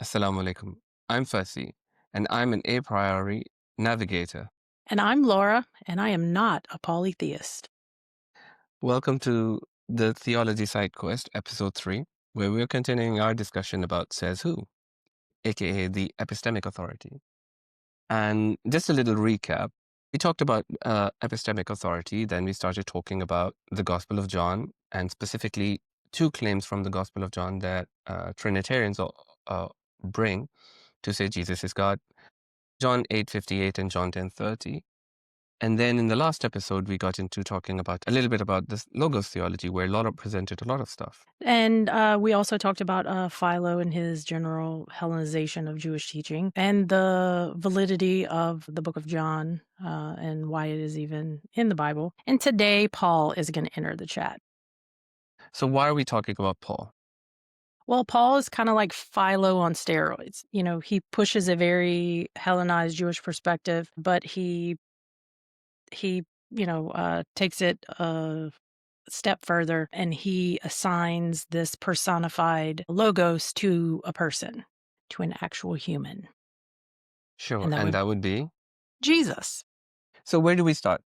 Assalamu alaikum. I'm Fasih, and I'm an a priori navigator. And I'm Laura, and I am not a polytheist. Welcome to the Theology Side Quest, Episode 3, where we're continuing our discussion about Says Who, aka the epistemic authority. And just a little recap. We talked about epistemic authority, then we started talking about the Gospel of John, and specifically two claims from the Gospel of John that Trinitarians bring to say Jesus is God. John 8:58 and John 10:30. And then in the last episode, we got into talking about a little bit about this logos theology, where Laura presented a lot of stuff. And we also talked about Philo and his general Hellenization of Jewish teaching and the validity of the book of John and why it is even in the Bible. And today, Paul is going to enter the chat. So why are we talking about Paul? Well, Paul is kind of like Philo on steroids. You know, he pushes a very Hellenized Jewish perspective, but he takes it step further and he assigns this personified logos to a person, to an actual human. Sure, And that and would that would be. Jesus. So where do we start?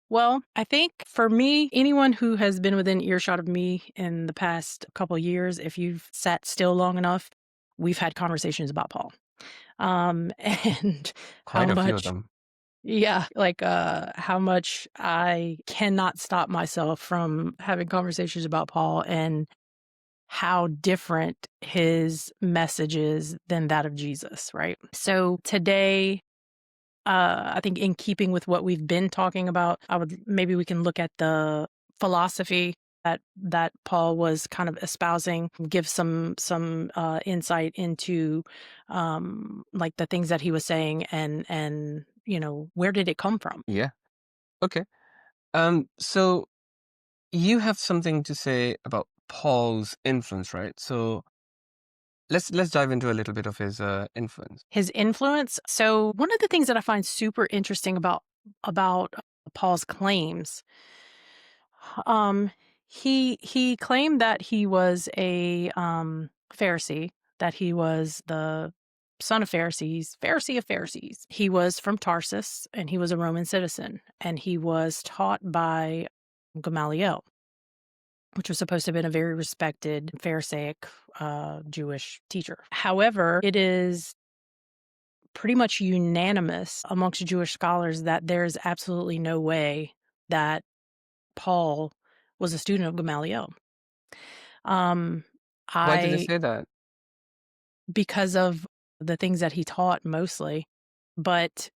Well, I think for me, anyone who has been within earshot of me in the past couple of years, if you've sat still long enough, we've had conversations about Paul. And how Quite a few of much them. Yeah, like, how much I cannot stop myself from having conversations about Paul and how different his message is than that of Jesus, right? So today, I think in keeping with what we've been talking about, maybe we can look at the philosophy that Paul was kind of espousing, give some insight into like the things that he was saying and where did it come from? Yeah. Okay. So you have something to say about Paul's influence, right? So let's dive into a little bit of his influence. His influence. So one of the things that I find super interesting about Paul's claims, um, he claimed that he was a Pharisee, that he was the son of Pharisees, Pharisee of Pharisees. He was from Tarsus, and he was a Roman citizen, and he was taught by Gamaliel, which was supposed to have been a very respected Pharisaic Jewish teacher. However, it is pretty much unanimous amongst Jewish scholars that there's absolutely no way that Paul was a student of Gamaliel. Um, Why did they I say that? because of the things that he taught mostly, but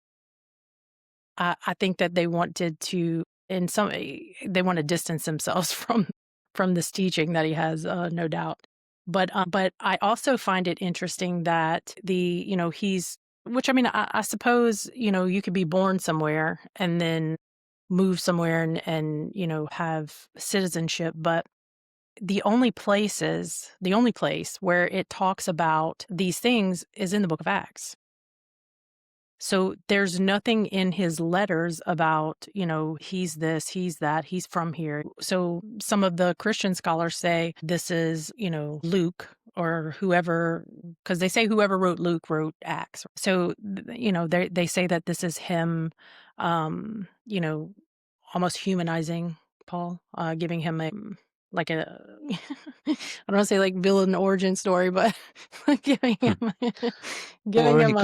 I think that they wanted to, they want to distance themselves from this teaching that he has, no doubt. But I also find it interesting that he's, which I mean, I suppose you could be born somewhere and then move somewhere and have citizenship, but the only place where it talks about these things is in the book of Acts. So there's nothing in his letters about, he's this, he's that, he's from here. So some of the Christian scholars say this is, Luke or whoever, because they say whoever wrote Luke wrote Acts. So, they say that this is him, um, you know, almost humanizing Paul, giving him like a, I don't want to say like villain origin story, but giving Hmm. him, giving Or he him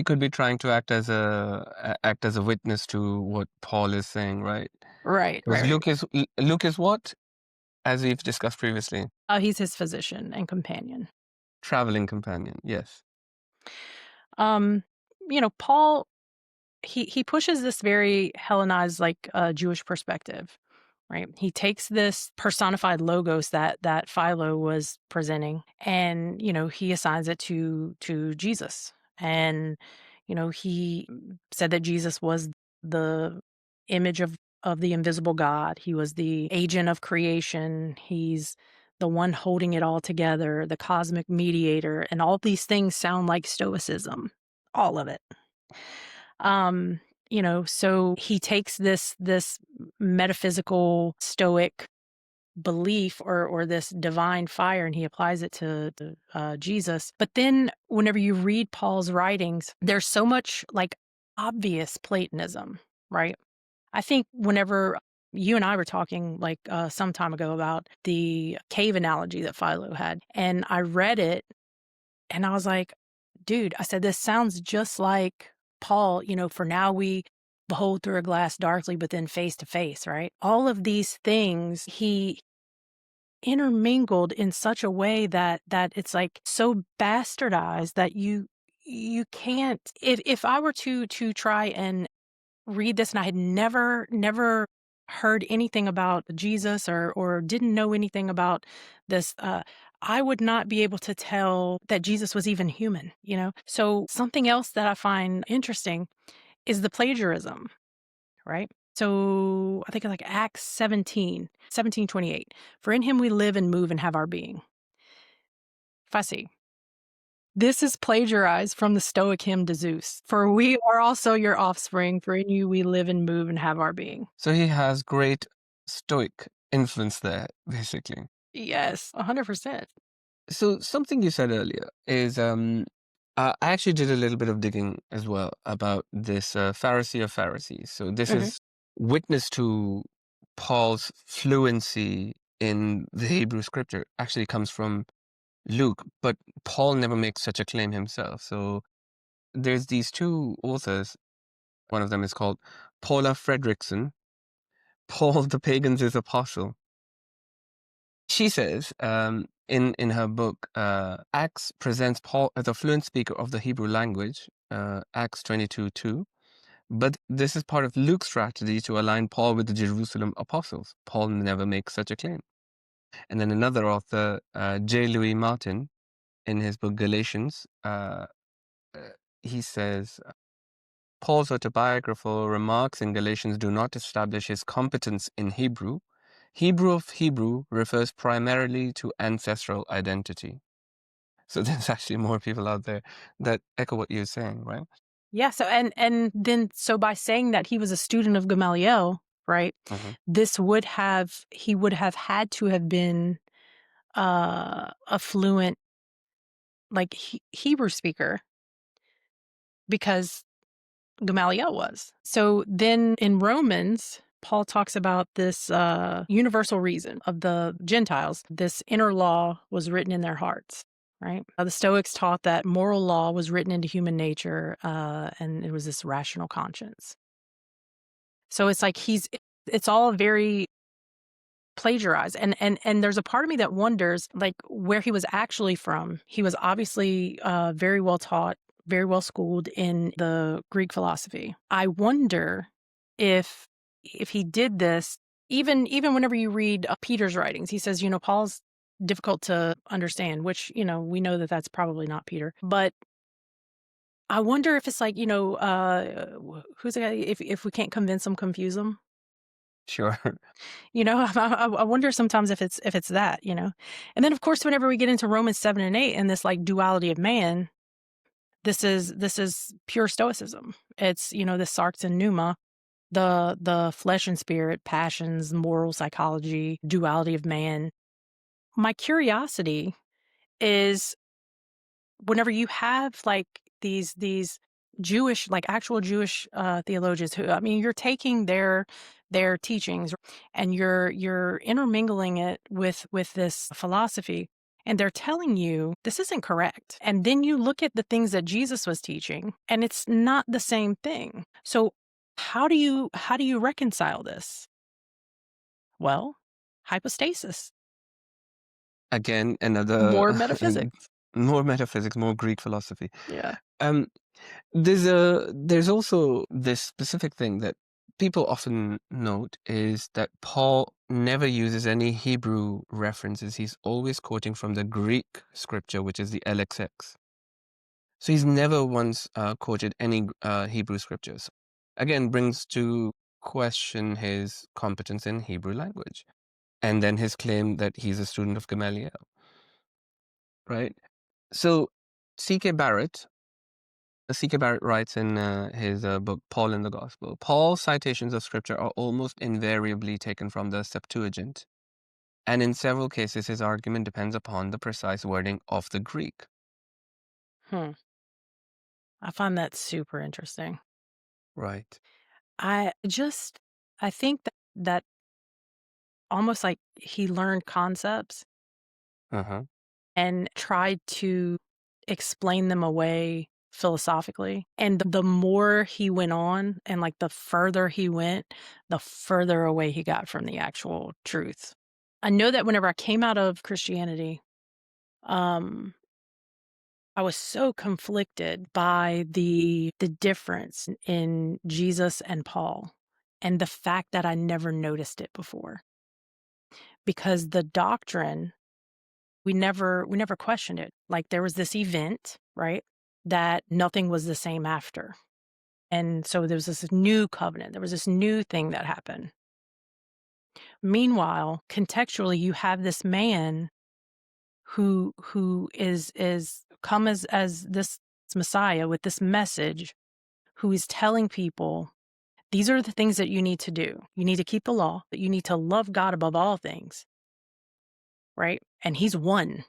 could a, be trying to act as a witness to what Paul is saying, right? right, Because right, right. Luke is what? As we've discussed previously, He's his physician and companion. traveling companion. Yes. Um, Paul, he pushes this very Hellenized, like Jewish perspective, right? He takes this personified logos that Philo was presenting, and he assigns it to Jesus, and he said that Jesus was the image of the invisible God. He was the agent of creation. He's the one holding it all together, the cosmic mediator, and all these things sound like stoicism, all of it. Um, so he takes this metaphysical stoic belief or this divine fire, and he applies it to Jesus. But then whenever you read Paul's writings, there's so much like obvious Platonism, right? I think whenever you and I were talking like some time ago about the cave analogy that Philo had, and I read it and I was like, dude, I said, this sounds just like Paul, for now we behold through a glass darkly, but then face to face, right? All of these things he intermingled in such a way that it's like so bastardized that you can't, if I were to try and read this and I had never heard anything about Jesus or didn't know anything about this, I would not be able to tell that Jesus was even human. So something else that I find interesting is the plagiarism, right? So I think it's like Acts 17:28. For in him we live and move and have our being. Fasih. This is plagiarized from the Stoic hymn to Zeus. For we are also your offspring, for in you we live and move and have our being. So he has great Stoic influence there, basically. Yes, 100%. So something you said earlier is I actually did a little bit of digging as well about this Pharisee of Pharisees. So this Mhm. is witness to Paul's fluency in the Hebrew scripture actually comes from Luke, but Paul never makes such a claim himself. So there's these two authors. One of them is called Paula Fredrickson, Paul the Pagan's Apostle. She says in her book, Acts presents Paul as a fluent speaker of the Hebrew language, Acts 22:2. But this is part of Luke's strategy to align Paul with the Jerusalem apostles. Paul never makes such a claim. And then another author, J. Louis Martin, in his book Galatians, uh, he says Paul's autobiographical remarks in Galatians do not establish his competence in Hebrew. Hebrew of Hebrew refers primarily to ancestral identity. So there's actually more people out there that echo what you're saying, right? Yeah, so and then so by saying that he was a student of Gamaliel, right? Hmm. He would have had to have been a fluent like Hebrew speaker because Gamaliel was. So then in Romans, Paul talks about this universal reason of the Gentiles. This inner law was written in their hearts, right? The Stoics taught that moral law was written into human nature, and it was this rational conscience. So it's like it's all very plagiarized, and there's a part of me that wonders like where he was actually from. He was obviously very well taught, very well schooled in the Greek philosophy. I wonder if he did this, even whenever you read Peter's writings, he says, Paul's difficult to understand, which we know that that's probably not Peter. But I wonder if it's like, who's the guy, if we can't convince them, confuse them. Sure. I wonder sometimes if it's that. And then of course whenever we get into Romans 7 and 8 and this like duality of man, this is pure stoicism. It's the sarx and pneuma, the flesh and spirit, passions, moral psychology, duality of man. My curiosity is whenever you have like these Jewish, like actual Jewish theologians who, I mean, you're taking their teachings and you're intermingling it with this philosophy, and they're telling you this isn't correct. And then you look at the things that Jesus was teaching and it's not the same thing. So how do you reconcile this? Well, hypostasis, Again, another more metaphysics. more metaphysics, more Greek philosophy. Yeah. Um, there's also this specific thing that people often note is that Paul never uses any Hebrew references. He's always quoting from the Greek scripture, which is the LXX. So he's never once quoted any Hebrew scriptures. Again, brings to question his competence in Hebrew language, and then his claim that he's a student of Gamaliel, right? So C.K. Barrett C.K. Barrett writes in his book, Paul and the Gospel, Paul's citations of scripture are almost invariably taken from the Septuagint. And in several cases, his argument depends upon the precise wording of the Greek. Hmm. I find that super interesting. Right. I just I think that almost like he learned concepts Uh-huh. and tried to explain them away philosophically. And the more he went on and like the further he went, the further away he got from the actual truth. I know that whenever I came out of Christianity, um, I was so conflicted by the difference in Jesus and Paul and the fact that I never noticed it before. Because the doctrine, we never questioned it. Like there was this event, right? That nothing was the same after. And so there was this new covenant. There was this new thing that happened. Meanwhile, contextually, you have this man who is come as this Messiah with this message, who is telling people these are the things that you need to do. You need to keep the law, but you need to love God above all things, right? And he's one.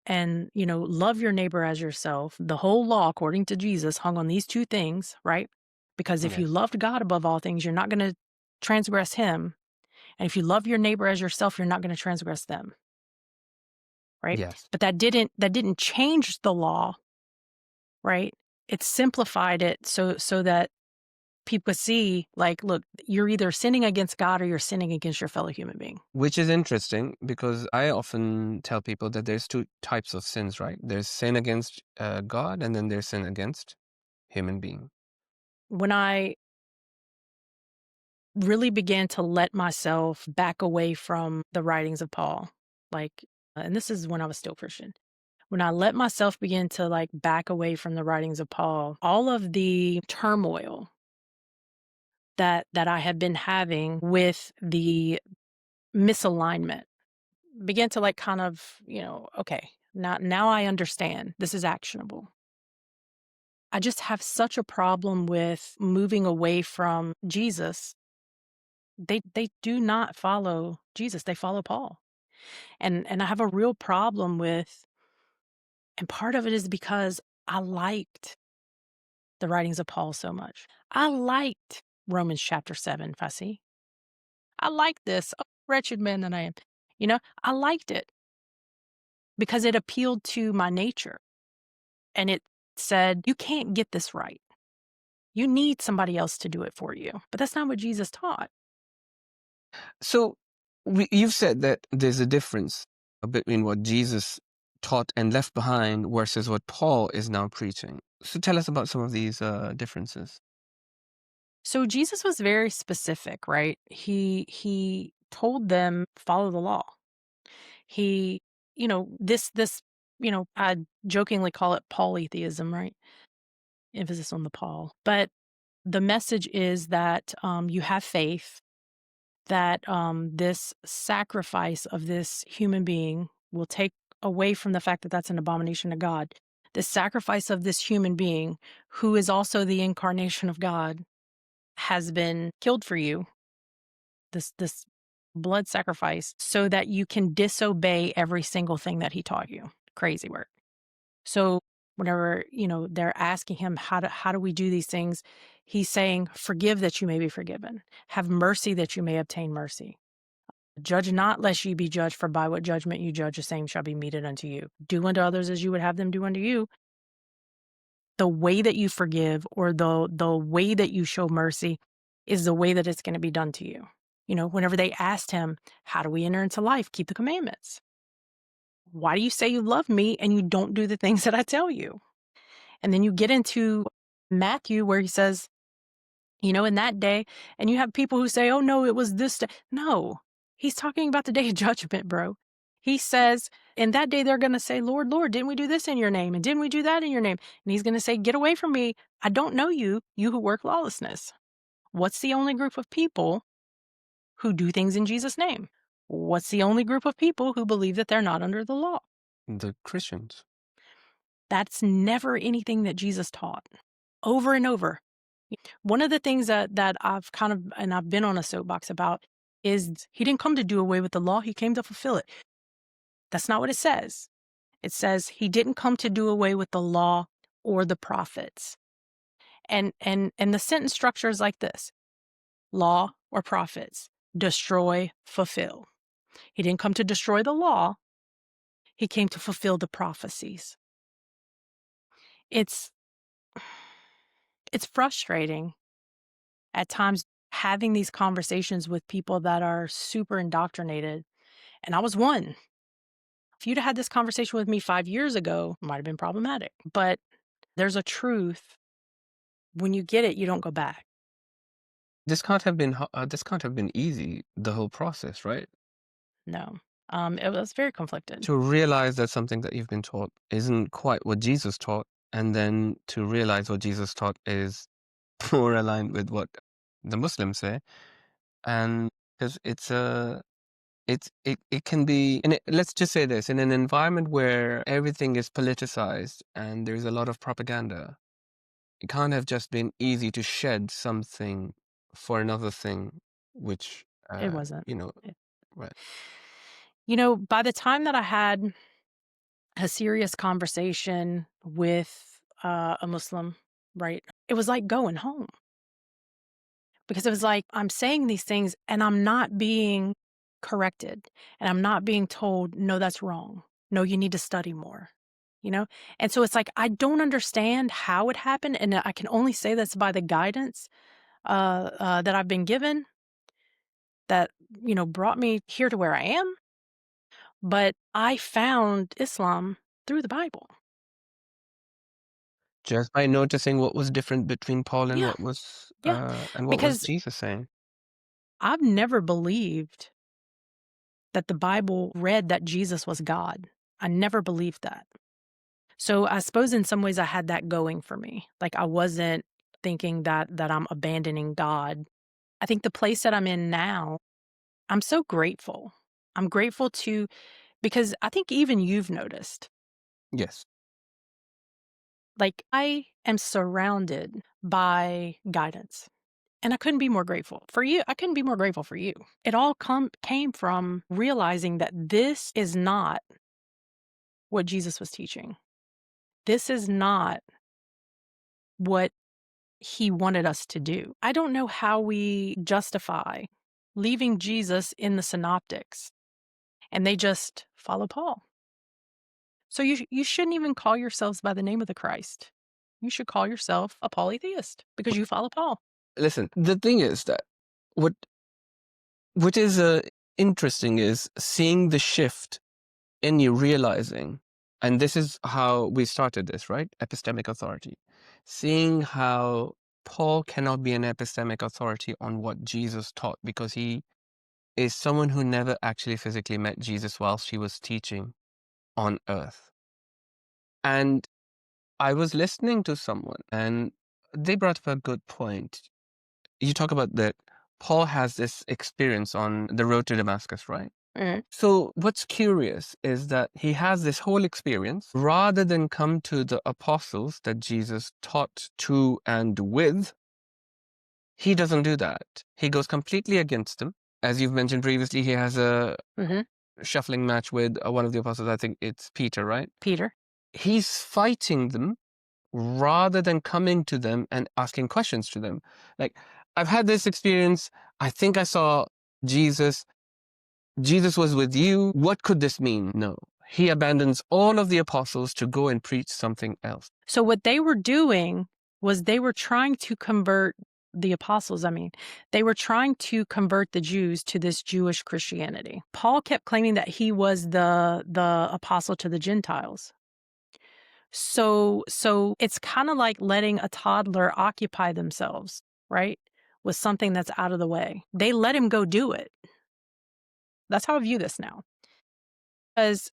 And, love your neighbor as yourself. The whole law, according to Jesus, hung on these two things, right? Because if you Yes. loved God above all things, you're not going to transgress him. And if you love your neighbor as yourself, you're not going to transgress them, right? Yes. But that didn't change the law, right? It simplified it so that people see, like, look, you're either sinning against God or you're sinning against your fellow human being. Which is interesting because I often tell people that there's two types of sins, right? There's sin against God, and then there's sin against human being. When I really began to let myself back away from the writings of Paul, like, and this is when I was still Christian. When I let myself begin to like back away from the writings of Paul, all of the turmoil that I had been having with the misalignment began to like kind of, okay, now I understand. This is actionable. I just have such a problem with moving away from Jesus. They do not follow Jesus. They follow Paul. And I have a real problem with, and part of it is because I liked the writings of Paul so much. I liked Romans chapter 7, Fasih. I liked this. Oh, wretched man that I am. I liked it because it appealed to my nature. And it said, you can't get this right. You need somebody else to do it for you. But that's not what Jesus taught. So you've said that there's a difference between what Jesus taught and left behind versus what Paul is now preaching. So tell us about some of these differences. So Jesus was very specific, right? He told them follow the law. He, this, I jokingly call it polytheism, right? Emphasis on the Paul. But the message is that you have faith that this sacrifice of this human being will take away from the fact that that's an abomination to God. The sacrifice of this human being, who is also the incarnation of God, has been killed for you. This blood sacrifice, so that you can disobey every single thing that he taught you. Crazy work. So whenever, they're asking him how do we do these things, he's saying, forgive that you may be forgiven. Have mercy that you may obtain mercy. Judge not lest ye be judged, for by what judgment you judge, the same shall be meted unto you. Do unto others as you would have them do unto you. The way that you forgive, or the way that you show mercy, is the way that it's going to be done to you. Whenever they asked him, how do we enter into life? Keep the commandments. Why do you say you love me and you don't do the things that I tell you? And then you get into Matthew, where he says, in that day, and you have people who say, oh, no, it was this day. No, he's talking about the day of judgment, bro. He says, in that day, they're going to say, Lord, Lord, didn't we do this in your name? And didn't we do that in your name? And he's going to say, get away from me. I don't know you, you who work lawlessness. What's the only group of people who do things in Jesus' name? What's the only group of people who believe that they're not under the law? The Christians. That's never anything that Jesus taught. Over and over. One of the things that I've kind of, and I've been on a soapbox about, is he didn't come to do away with the law, he came to fulfill it. That's not what it says. It says he didn't come to do away with the law or the prophets. And the sentence structure is like this: law or prophets, destroy, fulfill. He didn't come to destroy the law, he came to fulfill the prophecies. It's frustrating at times having these conversations with people that are super indoctrinated, and I was one. If you'd have had this conversation with me 5 years ago, it might have been problematic, but there's a truth. When you get it, you don't go back. This can't have been easy, the whole process, right? No. It was very conflicted. To realize that something that you've been taught isn't quite what Jesus taught, and then to realize what Jesus taught is more aligned with what the Muslims say, and because it can be, and let's just say this, in an environment where everything is politicized and there's a lot of propaganda, it can't have just been easy to shed something for another thing, which, It wasn't. you know, It right. By the time that I had a serious conversation with, a Muslim, right, it was like going home. Because it was like, I'm saying these things and I'm not being corrected, and I'm not being told, "No, that's wrong. No, you need to study more." You know? And so it's like, I don't understand how it happened, and I can only say that's by the guidance, that I've been given that, brought me here to where I am, but I found Islam through the Bible. Just by noticing what was different between Paul Yeah, yeah, and what was because Jesus saying. I've never believed that the Bible read that Jesus was God. I never believed that. So I suppose in some ways I had that going for me. Like, I wasn't thinking that I'm abandoning God. I think the place that I'm in now, I'm so grateful. I'm grateful to because I think even you've noticed, Yes. like, I am surrounded by guidance. And I couldn't be more grateful for you. I couldn't be more grateful for you. It all came from realizing that this is not what Jesus was teaching. This is not what he wanted us to do. I don't know how we justify leaving Jesus in the synoptics and they just follow Paul. So you shouldn't even call yourselves by the name of the Christ. You should call yourself a polytheist because you follow Paul. Listen, the thing is that what is interesting is seeing the shift in you realizing, and this is how we started this, right? Epistemic authority. Seeing how Paul cannot be an epistemic authority on what Jesus taught because he is someone who never actually physically met Jesus whilst he was teaching on earth. And I was listening to someone and they brought up a good point. You talk about that Paul has this experience on the road to Damascus, right? Mhm. So what's curious is that he has this whole experience rather than come to the apostles that Jesus taught to and with. He doesn't do that. He goes completely against them. As you've mentioned previously, he has a Mhm. shuffling match with one of the apostles. I think it's Peter, right? Peter. He's fighting them rather than coming to them and asking questions to them. Like, I've had this experience. I think I saw Jesus. Jesus was with you. What could this mean? No. He abandons all of the apostles to go and preach something else. So what they were doing was they were trying to convert the apostles, they were trying to convert the Jews to this Jewish Christianity. Paul kept claiming that he was the apostle to the Gentiles. So it's kind of like letting a toddler occupy themselves, right? With something that's out of the way. They let him go do it. That's how I view this now. Because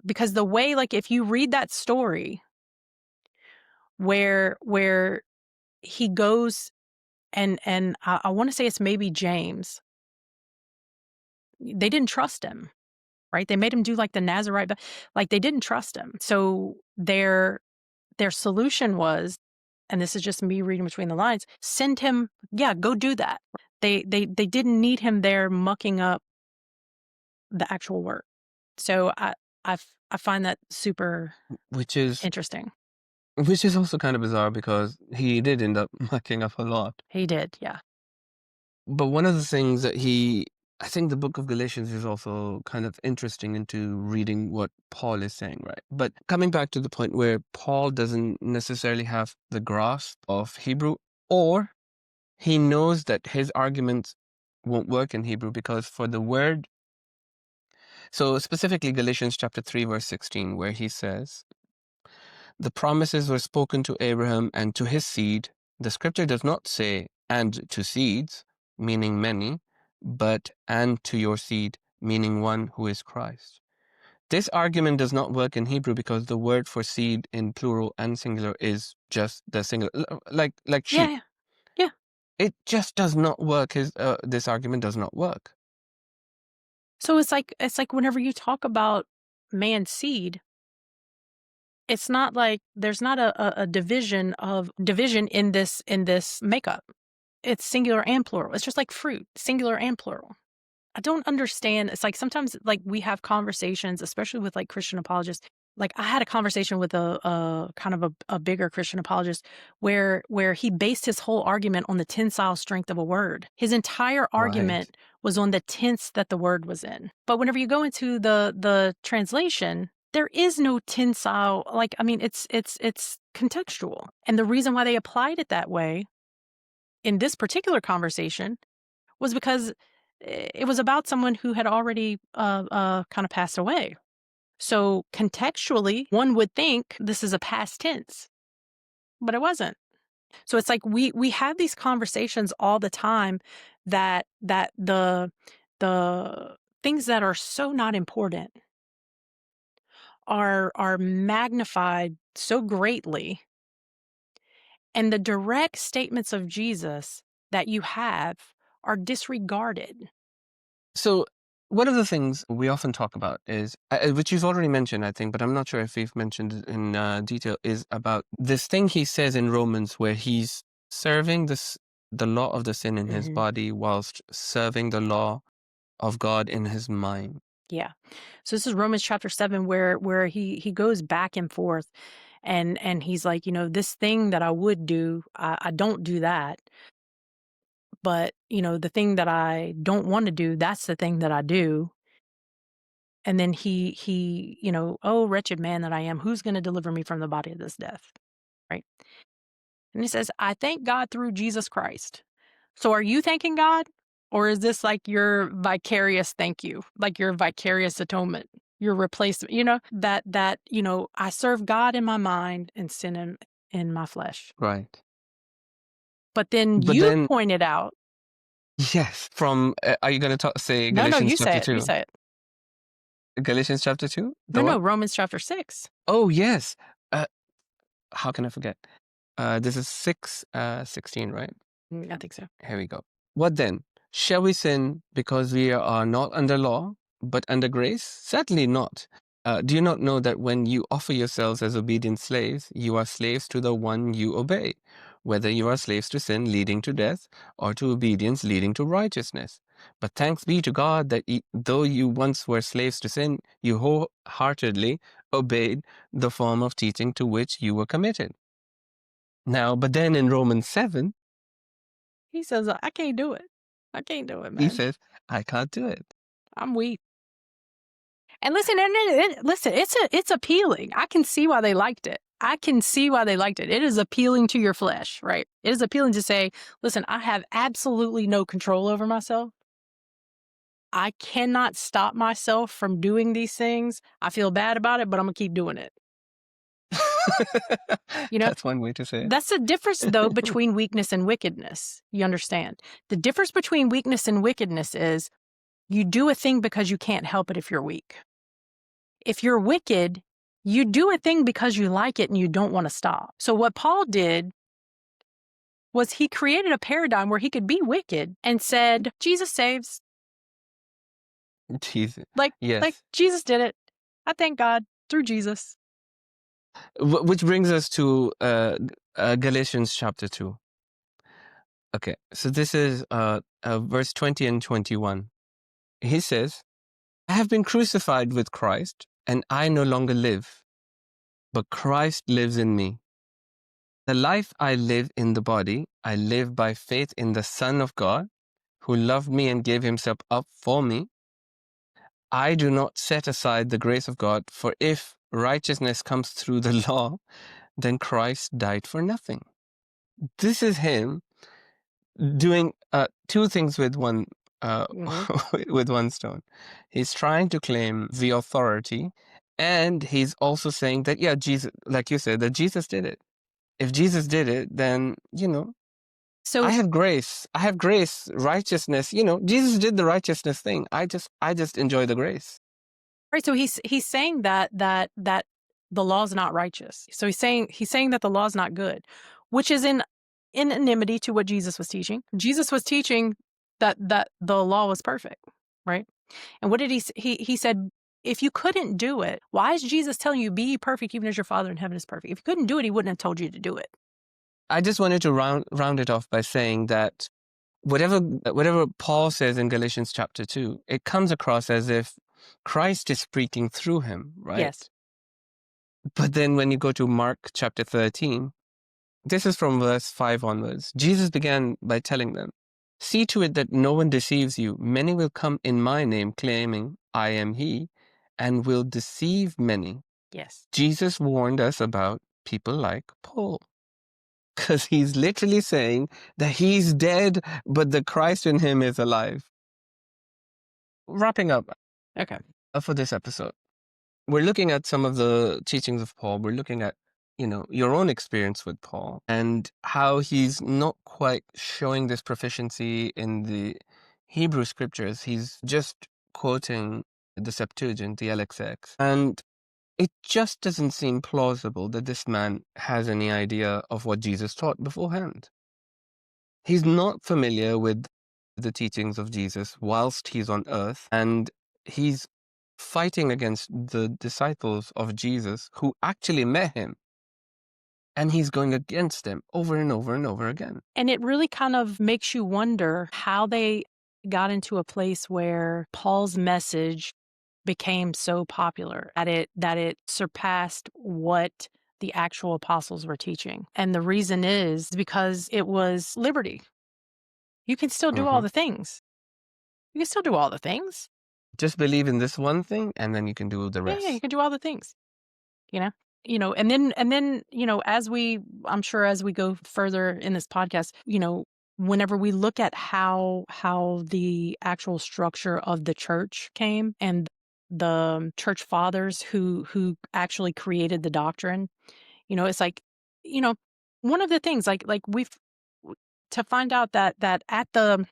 because the way, like, if you read that story where he goes and I want to say it's maybe James. They didn't trust him, right? They made him do like the Nazarite, like they didn't trust him. So their solution was, and this is just me reading between the lines, send him, yeah, go do that. They didn't need him there mucking up the actual work. So I find that super which is interesting. also kind of bizarre because he did end up mucking up a lot. He did, yeah. But one of the things that I think the book of Galatians is also kind of interesting into reading what Paul is saying, right? But coming back to the point where Paul doesn't necessarily have the grasp of Hebrew, or he knows that his arguments won't work in Hebrew because for the word, so specifically Galatians chapter 3, verse 16, where he says, the promises were spoken to Abraham and to his seed. The scripture does not say, and to seeds, meaning many, but and to your seed, meaning one who is Christ. This argument does not work in Hebrew because the word for seed in plural and singular is just the singular, like Yeah, sheep. yeah. Yeah. It just does not work. This argument does not work. So it's like whenever you talk about man's seed, it's not like there's not a division in this makeup. It's singular and plural. It's just like fruit, singular and plural. I don't understand. It's like sometimes like we have conversations, especially with like Christian apologists. Like I had a conversation with a kind of a bigger Christian apologist where he based his whole argument on the tensile strength of a word. His entire Right. argument was on the tense that the word was in. But whenever you go into the translation, there is no tensile. Like I mean, it's contextual, and the reason why they applied it that way in this particular conversation was because it was about someone who had already kind of passed away. So contextually, one would think this is a past tense, but it wasn't. So it's like we have these conversations all the time that the things that are so not important are magnified so greatly, and the direct statements of Jesus that you have are disregarded. So one of the things we often talk about is, which you've already mentioned, I think, but I'm not sure if we've mentioned it in detail, is about this thing he says in Romans where he's serving the law of the sin in his Mhm. body whilst serving the law of God in his mind. Yeah. So this is Romans chapter 7 where he goes back and forth and he's like, this thing that I would do, I don't do that. But, the thing that I don't want to do, that's the thing that I do. And then oh, wretched man that I am, who's going to deliver me from the body of this death? Right. And he says, I thank God through Jesus Christ. So are you thanking God? Or is this like your vicarious thank you, like your vicarious atonement, your replacement, I serve God in my mind and sin in my flesh. Right. But then But you then, pointed out, yes, are you going to say no, Galatians you say chapter it. You 2? say it. Galatians chapter 2? No, The no, what? Romans chapter 6. Oh, yes. Uh, how can I forget? This is 16, right? I think so. Here we go. What then? Shall we sin because we are not under law, but under grace? Certainly not. Do you not know that when you offer yourselves as obedient slaves, you are slaves to the one you obey, whether you are slaves to sin leading to death or to obedience leading to righteousness? But thanks be to God that though you once were slaves to sin, you wholeheartedly obeyed the form of teaching to which you were committed. Now, but then in Romans 7, He says, I can't do it. I can't do it, he man. says, I can't do it. I'm weak. And listen, listen, it's appealing. I can see why they liked it. I can see why they liked it. It is appealing to your flesh, right? It is appealing to say, listen, I have absolutely no control over myself. I cannot stop myself from doing these things. I feel bad about it, but I'm going to keep doing it. You know, That's one way to say that's the difference, though, it. between weakness and wickedness. You understand? The difference between weakness and wickedness is you do a thing because you can't help it if you're weak. If you're wicked, you do a thing because you like it and you don't want to stop. So what Paul did was he created a paradigm where he could be wicked and said, Jesus saves. Jesus. Like Yes. Jesus did it. I thank God through Jesus. Which brings us to Galatians chapter 2. Okay, so this is verse 20 and 21. He says, I have been crucified with Christ, and I no longer live, but Christ lives in me. The life I live in the body, I live by faith in the Son of God, who loved me and gave himself up for me. I do not set aside the grace of God, for if righteousness comes through the law, then Christ died for nothing. This is him doing two things with one Mhm. with one stone. He's trying to claim the authority, and he's also saying that, yeah, Jesus, like you said, that Jesus did it. If Jesus did it, then, So I have grace. I have grace, righteousness. Jesus did the righteousness thing. I just enjoy the grace. right, so he's saying that the law is not righteous. So he's saying that the law is not good, which is in enmity to what Jesus was teaching. Jesus was teaching that the law was perfect, right? And what did he said, if you couldn't do it, why is Jesus telling you be ye perfect even as your Father in heaven is perfect? If you couldn't do it, he wouldn't have told you to do it. I just wanted to round it off by saying that whatever Paul says in Galatians chapter 2, it comes across as if Christ is speaking through him, right? Yes. But then when you go to Mark chapter 13, this is from verse 5 onwards. Jesus began by telling them, see to it that no one deceives you. Many will come in my name claiming I am he, and will deceive many. Yes. Jesus warned us about people like Paul, because he's literally saying that he's dead, but the Christ in him is alive. Wrapping up Okay. for this episode, we're looking at some of the teachings of Paul. We're looking at, your own experience with Paul and how he's not quite showing this proficiency in the Hebrew scriptures. He's just quoting the Septuagint, the LXX. And it just doesn't seem plausible that this man has any idea of what Jesus taught beforehand. He's not familiar with the teachings of Jesus whilst he's on earth, and he's fighting against the disciples of Jesus who actually met him, and he's going against them over and over and over again. And it really kind of makes you wonder how they got into a place where Paul's message became so popular that it surpassed what the actual apostles were teaching. And the reason is because it was liberty. You can still do all Mhm. the things. You can still do all the things. Just believe in this one thing, and then you can do the Yeah, yeah, you rest. can do all the things. You know? And then, I'm sure as we go further in this podcast, whenever we look at how the actual structure of the church came and the church fathers who actually created the doctrine, it's like, you know, one of the things like we've to find out that at the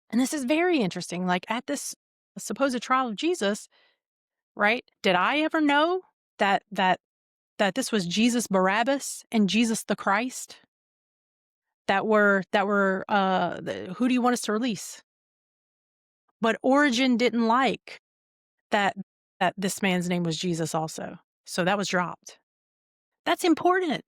and this is very interesting, like at this supposed trial of Jesus, right? Did I ever know that this was Jesus Barabbas and Jesus the Christ who do you want us to release? But Origen didn't like that that this man's name was Jesus also. So that was dropped. That's important.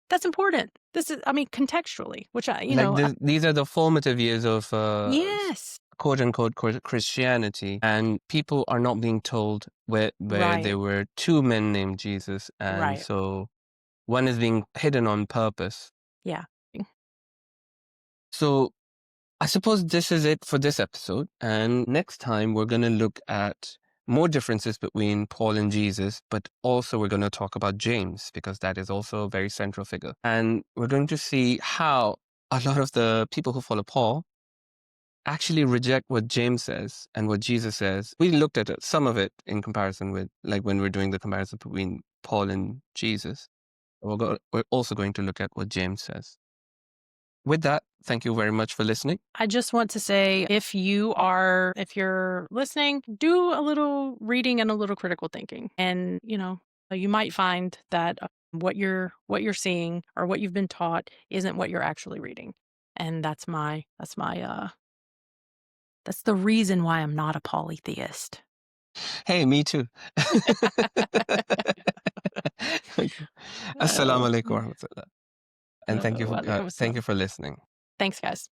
That's important. This is, I mean, contextually, which Like these are the formative years of yes. quote unquote Christianity, and people are not being told where Right. there were two men named Jesus, and Right. so one is being hidden on purpose. Yeah. So I suppose this is it for this episode, and next time we're going to look at more differences between Paul and Jesus, but also we're going to talk about James, because that is also a very central figure. And we're going to see how a lot of the people who follow Paul actually reject what James says and what Jesus says. We looked at some of it in comparison with, like when we're doing the comparison between Paul and Jesus. We're also going to look at what James says. With that, thank you very much for listening. I just want to say if you're listening, do a little reading and a little critical thinking. And, you might find that what you're seeing or what you've been taught isn't what you're actually reading. And that's the reason why I'm not a polytheist. Hey, me too. Okay. Assalamu Oh, alaikum wa rahmatullah. And wa alaikum thank you assalam. for listening. Thanks, guys.